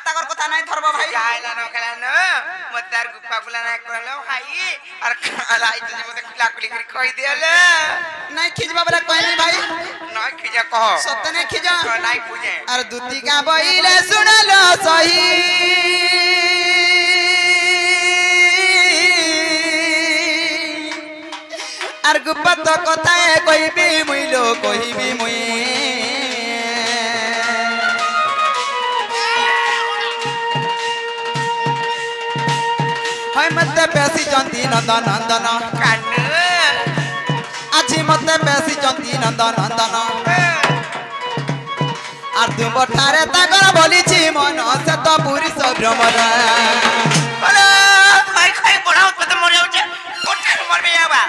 ताकर कथा नहीं धरबो भाई जायला न खेलानो मतार गुप्पा गुला ना करलो भाई और लाई तुझे मते लाकड़ी करी कहि देले नहीं खिजबा बले कहली भाई नहीं खिजा कह सत्य नहीं खिजा नहीं पूजे और दुती का बइले सुनलो सही और गुप्पा तो कथा कहबी मुइलो कहबी मुई मते पैसी चंदी नंदन नंदन कानु আজি मते पैसी चंदी नंदन नंदन আর তু বঠারে তাগর বলিছি মন সে তো পুরি সভ্রমর বলো ভাই খাই পড়াও তো মরে যাচ্ছে কোথায় মরবে যাবা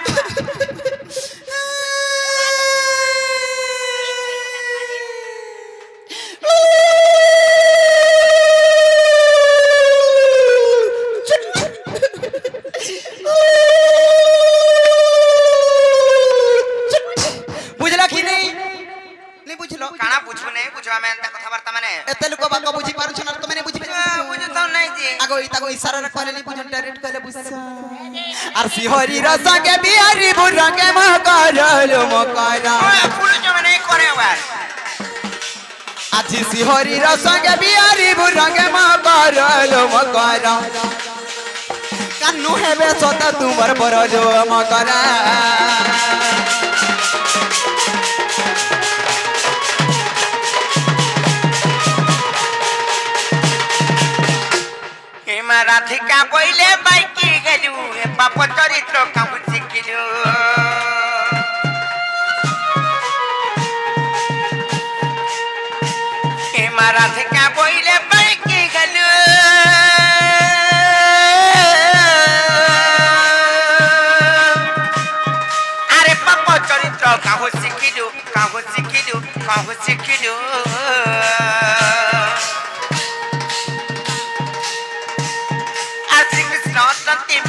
हरी रसा के बिहारी बुरा के मकरलो मकरा फूल जो मैंने करे हुआ आज हरी रसा के बिहारी बुरा के मकरलो मकरा कान्नू हेबे सता तुमर पर जो मकरा राधिका बोले बाइकी गलू बाप चरित्र काम शिखिलु राधिका बोले बाइकी गलू अरे बाप चरित्र काम शिखिलु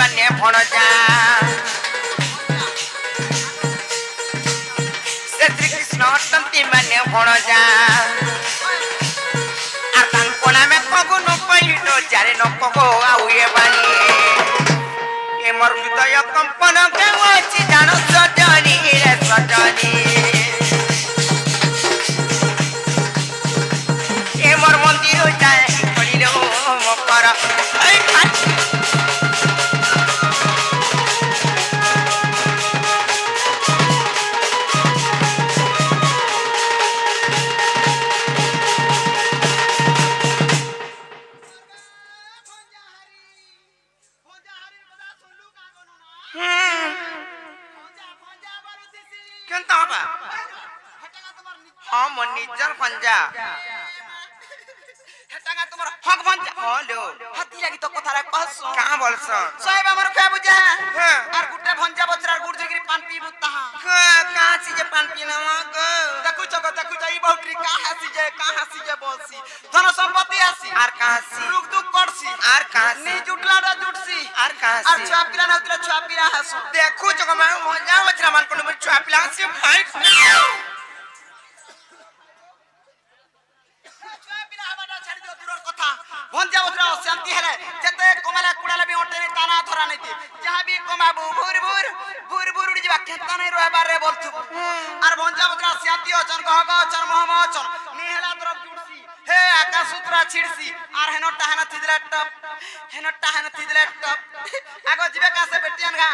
बने भणजा श्री कृष्ण तंती बने भणजा आतान कोना में कगुन पहिलो जारे न कगो आउए बानी ए मोर हृदय कंपन केवछि जानो सजनी रे सजनी ए मोर मंदिर जाए कलिलो मकर ए निजर पंजा हेटागा तुमर हक पंजा होलो हाथी लागी तो कथा रे कहसो का बोलसो साहेब हमर का बुझा आर गुटे भंजा बचरा गुड़ जगिरी पान पी बुता का सी जे पान पी नवा को देखु ई बहुट्री का हसी जे बोलसी धन संपत्ति हसी आर का हसी रुक दुख करसी आर का हसी नी जुटला रा जुटसी आर का हसी आर छुआ पिला ना उतरा छुआ पिला हसो देखु जग मैं भंजा बचरा मान को छुआ पिला हसी भाई भंजा बजरा शांति हेले जते कमाला कुडाला भी ओटे ताना धरा नै जहां भी कमाबू भूर उड़ जिबा खेता नै रहबार रे बोलथु आर भंजा बजरा शांति अचन गह अचन मोहम अचन निहला तरफ जुड़सी हे आकाश सूत्रा छिड़सी आर हेनो टाहना थिदले टप आगो जिबे का से बेटियन गा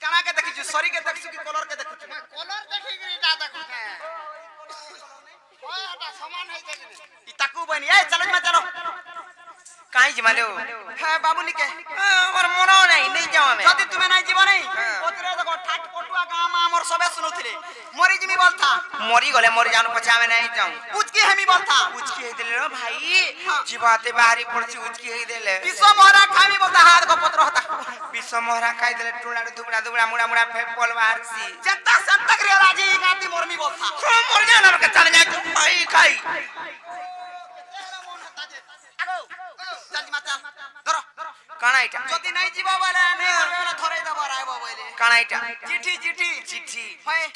काना के देखि सरी के देखि कि कलर के देखि कलर देखि कि ता देखु ओए हटा समान है जे ई ताकू बनी ए चलो में चलो काई जमालो हां बाबूनी के और मोरो नहीं जाओ मैं जदी तुम्हें नहीं जीव नहीं ओतरे देखो ठाट कोटुआ बाबा गाम हमर सबे सुनुथिले मरि जिमी बोलता मरि गले मरि जानु पछे हमें नहीं जाऊं उचकी हेमी बोलता उचकी हे देले रे भाई जीवाते बाहरी पड़छि उचकी हे देले विश्व मोहरा खामी बोलता हाथ को पत्र होता विश्व मोहरा खाई देले टुला दुबड़ा दुबड़ा मुड़ा मुड़ा फेपल बाहरसी जनता संतक रे राजी गाती मोरमी बोलता मर जाना के चल जाए भाई खाई आगो जल्दी माता धरो काणाइटा যদি নাই जीवा वाला ने वाला थरे दबा रायबो बोले काणाइटा चिट्ठी चिट्ठी चिट्ठी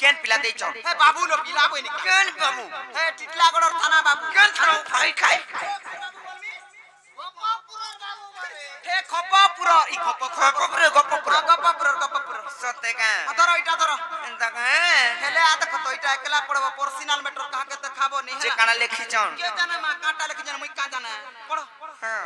केन पिला देई छ हे बाबू लो पिला कोई नहीं केन बाबू हे टिटलागड़ थाना बाबू केन थाना भाई खाई हे खपापुर ई खपापुर सते का धरो इटा धरो एंता का हेले आ देख तो इटा एकला पड़बो पर्सनल मैटर कहा के देखाबो नहीं जे काना लिखी छन के जाने मा काटा लिखी जाने मुई का जाने पढ़ो हां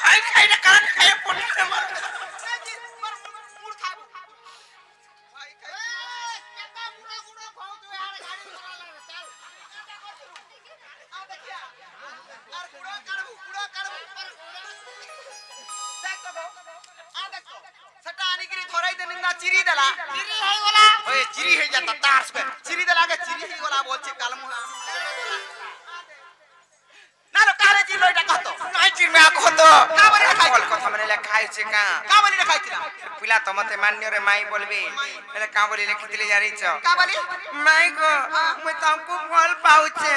आई खाई ना कान खाई पड़ी से मर मूड खाबो भाई खाई केता पूरा गुड़ो खाओ तो यार गाड़ी चला ले चल आ देखिया यार गुड़ो काढबू देख तो आ देख तो सटा आनी गिरी थोराई दे निंदा चिरी देला चिरी हे गोला ओए चिरी हे जाता तार से चिरी देला के चिरी हे गोला बोलछे कालम नालो कारे जी लोइटा कहतो नाइ चिर में कहतो का बने खाइ কথা মানে লেখাই ছে का बने লেখাইছিলা पिला तो मते मान्य रे माई बोलबे एले का बोली लिखितले जारी छ का बोली माई गो मैं तुमको फल पाउछे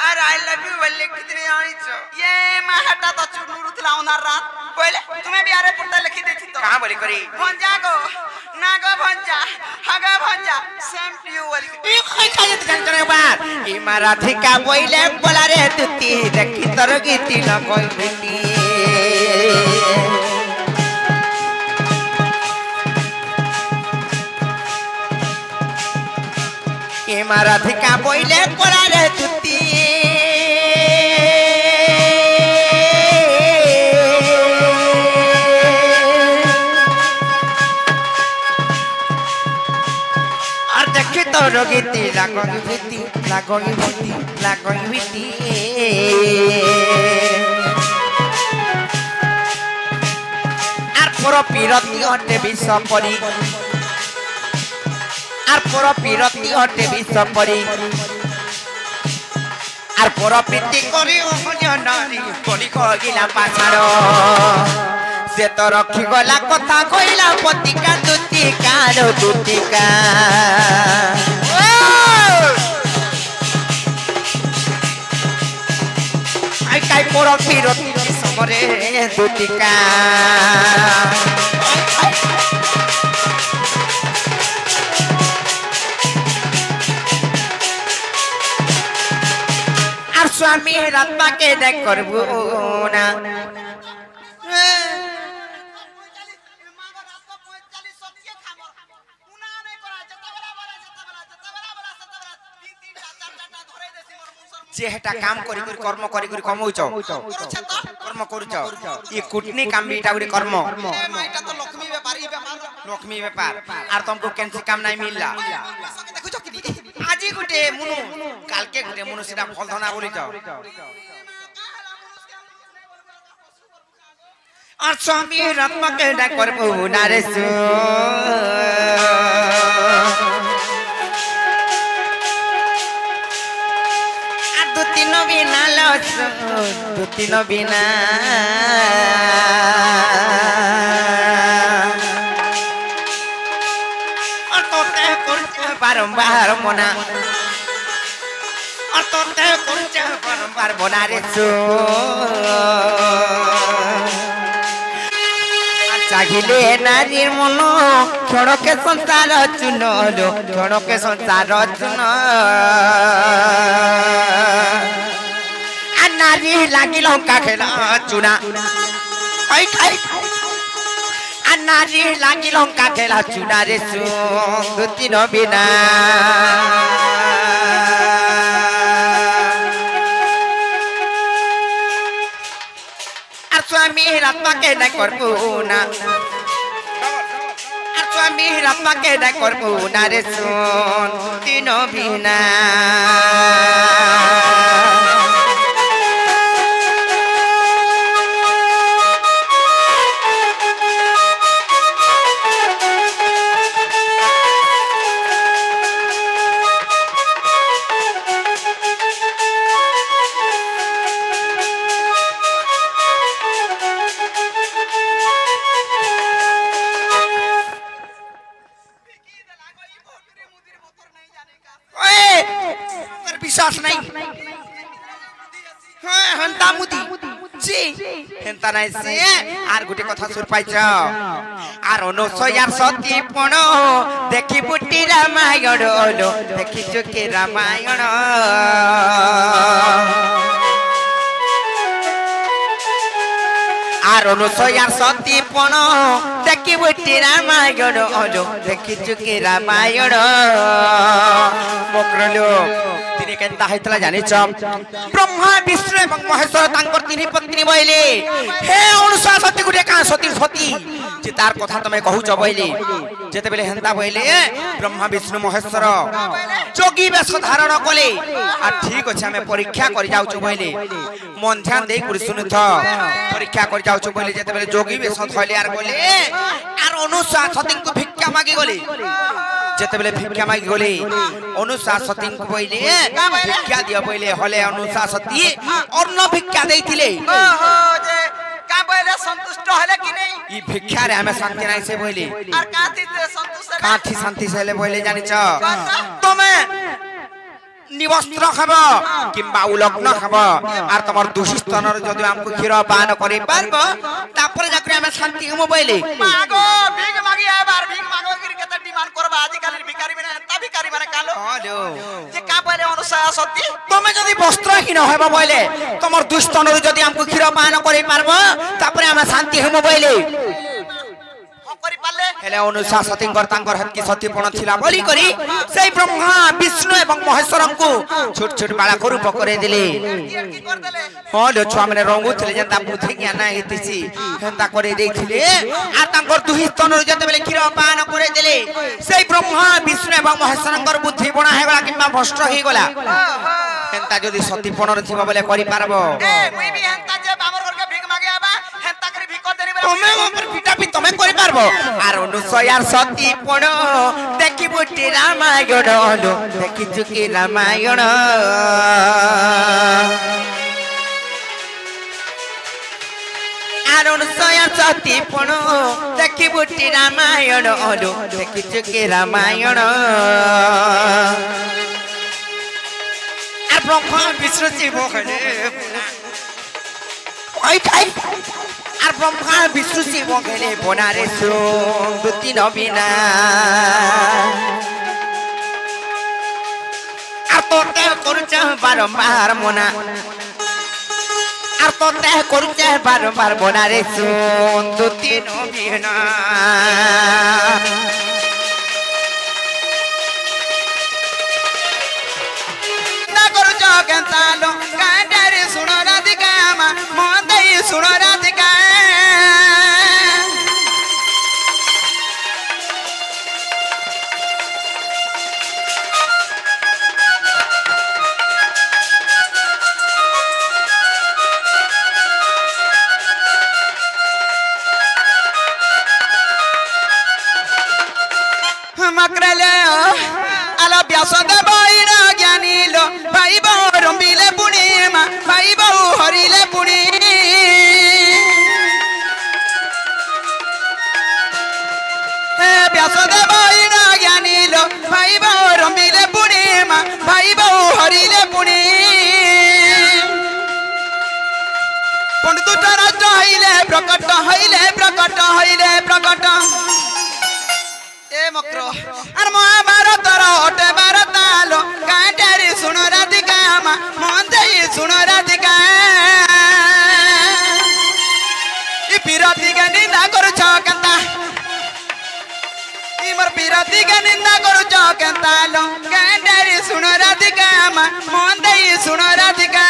और आई लव यू बोल लिखितले आनी छ ये माहटा तो चुनुरु थला उनार रात बोले तुम्हें भी आरे पुट्टा लिखि देछि तो का बोली करी भंजा गो ना गो भंजा हागा भंजा सेम टू यू बोली ई खाइ खाइ जान करे बार ई माराधिका बोइले बोला रे तुती देखि तर गीती न कोई बेटी ए माराधिका बोइले बोला रे तुती और देखि तर गीती लागोगी बेटी আর পর পিরতি হটে বিষপরি আর পর পিরতি হটে বিষপরি আর পর প্রীতি করি অজনারি পরি কইলা পাছাড় সে তো রক্ষি গলা কথা কইলা পতিকা দুতিকা আই কাই পর পিরতি সমরে দুতিকা আর স্বামী রাতমাকে দেখ করব না जेटा काम करी कर्म करी कमौछ कर्म करूछ ये कुटनी काम बीटा गुडी कर्म ए माइटा तो लक्ष्मी व्यापार आर तुमको कैंसी काम नहीं मिलला देखुछ कि आजी गुटे मुनु काल के गुटे मुनु सीधा फल धना बोली जाओ और स्वामी रत्न के डाक करबो नारेसु দুতিন বিনা তোতে করছে বারম্বার মনা তোতে করছে বারম্বার মনা রে চাহিলে নারীর মন ক্ষণকে সংসার চুন ক্ষণকে সংসার চুন नारी लागी लौका खेला चुना आई खाई आ नारी लागी लौका खेला चुना रे दुतिन बिना আর स्वामी রাতমাকে না করবো না আর আমি রাতাকে না করবো না রে শুন তিন বিনা বিশ্বাস নাই হ্যাঁ হন্তা মুদি জি হেন্তা নাই সে আর গুটি কথা সুর পাইছ আর অনুসয়ার সতী পণ দেখি বুটি রামায়ণ ওলো দেখি চুকি রামায়ণ আর অনুসয়ার সতী পণ দেখি বুটি রামায়ণ ওলো দেখি চুকি রামায়ণ মকরলো তিনি কেনতা হইতলা জানিছ ব্রহ্মা বিষ্ণু এবং মহেশ্বর তাঙ্কর তিনি পত্নী বইলে হে অনুসয়া সতী গুটে কা সতী সতী যে তার কথা তুমি কহুছ বইলে যেতে বেলে হেন্তা বইলে ব্রহ্মা বিষ্ণু মহেশ্বর যোগী বেশ ধারণ কলে আর ঠিক আছে আমি পরীক্ষা করে যাউଛୁ বইলে মন ধ্যান দেই করে শুনুথ পরীক্ষা করে যাউଛୁ বইলে যেতে বেলে যোগী বেশ ধইলে আর বলে আর অনুসয়া সতীଙ୍କୁ ভিক্ষা মাগি গলে যেতে বেলে ভিক্ষা মাগি গলে অনুসয়া সতীଙ୍କୁ বইলে ভিক্ষা দিও বইলে হলে অনুসয়া সতী অন্ন ভিক্ষা দেইতিলে ओहो जे का बोले संतुष्ट हले कि नहीं ই ভিক্ষারে আমি শান্তি নাই সে বইলে और काथी से संतुष्ट है কাঠি শান্তি সেলে বইলে জানিছ তুমি নিবস্ত্র খাব কিংবা উলগ্ন খাব আর তোমার দুষিস্তনর যদি আমকু ক্ষীর পান করে পারব তারপরে যাকরে আমি শান্তি হমু বইলে मागो भीख मागी आबार भीख मागो गिर के डिमांड करबा आज काल भिखारी बने ता भिखारी बने कालो হলো जे का बोले अनुसार सती তুমি যদি বস্ত্রহীন হইব বইলে তোমার দুষিস্তনর যদি আমকু ক্ষীর পান করে পারব তারপরে আমি শান্তি হমু বইলে हम करी पाले হেলে অনুসয়া সতীঙ্কর তাঙ্কর হতকি সতীপণ ছিলা বলি করি সেই ব্রহ্মা বিষ্ণু এবং মহেশ্বরଙ୍କୁ ছোট ছোট বালক রূপ করে দিলে ये की कर देले হলো ছুয়া মানে রঙুଥିଲେ যেটা বুদ্ধি জ্ঞান হেতিছি হেন্তা করে ଦେଇଥିଲେ আর তাঙ্কর দুহি স্তনর যেতেবেলে ক্ষীর পান করে দিলে সেই ব্রহ্মা বিষ্ণু এবং মহেশ্বরଙ୍କର বুদ্ধি বণা হেগলা কিংবা ভ্রষ্ট হইগলা ओहो হেন্তা যদি সতীপণর থিব বলে করি পারব ए मुई भी हंता जे बामर घर के भीख मागे आबा हंता करी भीख कर देनी তুমি আমার পিটাপি তুমি করি পারব আর অনুসয়ার সতীপণ দেখি বুটি রামায়ণ হলো দেখি চুকি রামায়ণ আর অনুসয়ার সতীপণ দেখি বুটি রামায়ণ হলো দেখি চুকি রামায়ণ আর ব্রহ্মা বিষ্ণু শিব হলে ওই খাই আর ব্রহ্মা বিষ্ণু শিব গেলে বনারে দুতি নবীনা আর তোতে করছে বারম্বার মনা আর তোতে করছে বারম্বার বনারে দুতি নবীনা না করছ কেনতালো কাঁডারে শুনো রাধিকা মা মন্দাই শুনো রাধিকা মকরলে আলো ব্যাসদেব ইরা জ্ঞানীল ভাই বউ রম্বিলে পুনি মা ভাই বউ হরিলে পুনি হে ব্যাসদেব ইরা জ্ঞানীল ভাই বউ রম্বিলে পুনি মা ভাই বউ হরিলে পুনি পণ্ডিত রাজ্য হইলে প্রকট হইলে প্রকট হইলে প্রকট ए मक्रो अर महाभारतर ओटे भारतालो कांटारी सुनो राधिका मा मंदई सुनो राधिका ई पिरती के निंदा करू छ केंता ई मोर पिरती के निंदा करू छ केंता लो कांटारी सुनो राधिका मा मंदई सुनो राधिका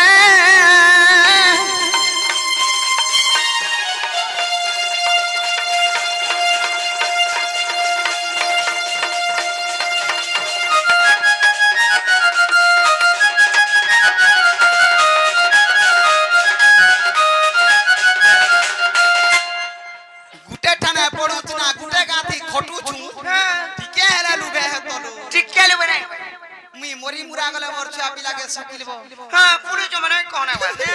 मरी मुरा गले मोर छुआ पिला के सकिलबो हां पुलिस जो मने कोने बाने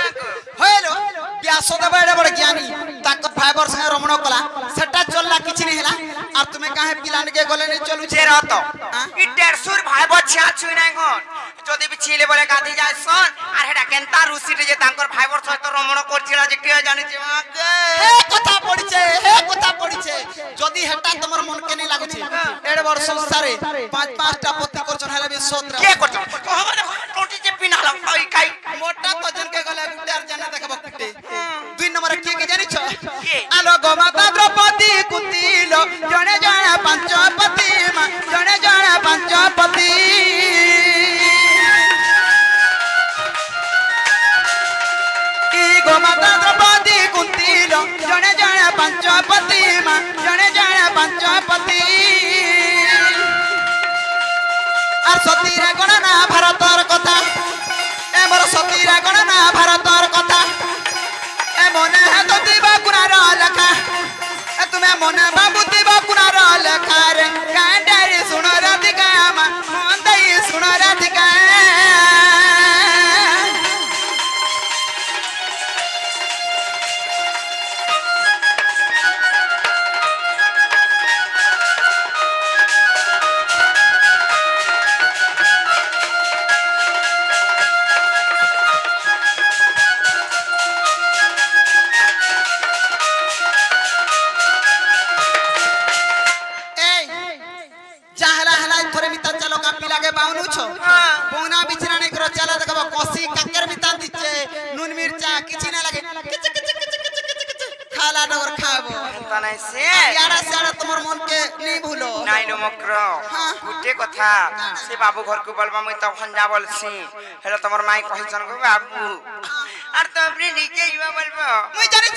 हेलो व्यासदेव एडे बड़ ज्ञानी ताक फाइबर संग रमण कला सेटा चलला किछि नै हला आ तुमे काहे पिलान के गले नै चलु जे रहत इ 150 भाई बच्चा छुई नै गन जदी भी छिले बोले गादी जाय सन आर हेडा केनता रुसी जे तांकर भाईबर सहित रमण करथिला जे के जानि जे हे कथा पडिछे जदी हेटा तमर मन के नै लागुछि एडे बड़ संसारे पांच पांचटा पति करछन हला बे सोत्र के करछन कहबे टोटी जे पिनाला ओइ काई मोटा तजन के गले गुटार जाने देखबो पिटे दुई नंबर के जानि छ आलो गोमाता द्रौपदी कुतिलो जणे जणे पंचपति मा जणे जणे पंचपति गोमाता द्रौपदी कुंतीलो जणे जणे पंचपति मा जणे जणे पंचपति आर सतीरा गणना भारतर कथा ए मोर सतीरा गणना भारतर कथा ए मने है तो दिबा कुनार लेखा ए तुमे मने बाबू दिबा कुनार लेखा रे कांडारी सुन राधिका मा मन दई सुन राधिका लागे बाउनु छो बोना बिछरा नै करो चला देखबो कोसी काकर बिता दिचे नून मिर्चा किछि ना लागे खाला डगर खाबो तनै से यारा सारा तमर मन के नै भूलो नाइ नो मक्रो गुटे कथा से बाबू घर को बलबा मई त खंजा बोलसी हेलो तमर माई कहिसन गो बाबू आर तो अपने नीचे युवा बोलबो मुई जानि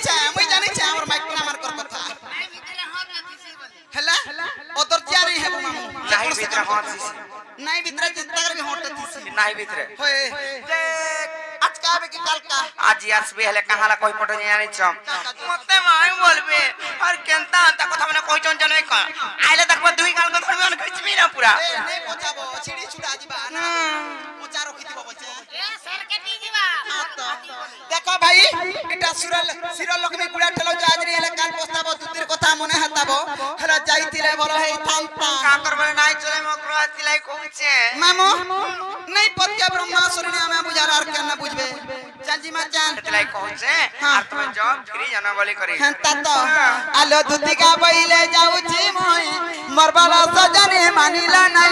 छ हमर माइक ना मार कर कथा हला ओतर जारी है मामू नाही भीतर हाथ सीसी नाही भीतर चिंता करके होट थीसी नाही भीतर होए आज का बे की काल का आज आसबे हले कहाला कोई पटो जानि छ मते माई बोलबे और केनता अंता कथा मने कहिचन जने का आइले तक दुई गाल को धरबे कुछ भी ना पूरा ए नै पचाबो छिड़ी छुड़ा जिबा ना पचा रखि दिबो बच्चे ए सर कटी जिबा देखो भाई इटा सिरल लक्ष्मी गुडा ठेलो जाजरी हले कान पस्ताबो दुतिर कथा मने हताबो हला जाईतिले भलो हे थांता का करबे नाइ चले मक्रो आतिलाई कहचे मामो नै पत्या ब्रह्मासुरी ने हमें बुझार आर केन बुझबे चांजी मा जान आतिलाई कहचे आ तुम जो फ्री जन बोली करी हंता तो आलो दुतिका बइले जाउची मोय मरबाला सजने मानिला नै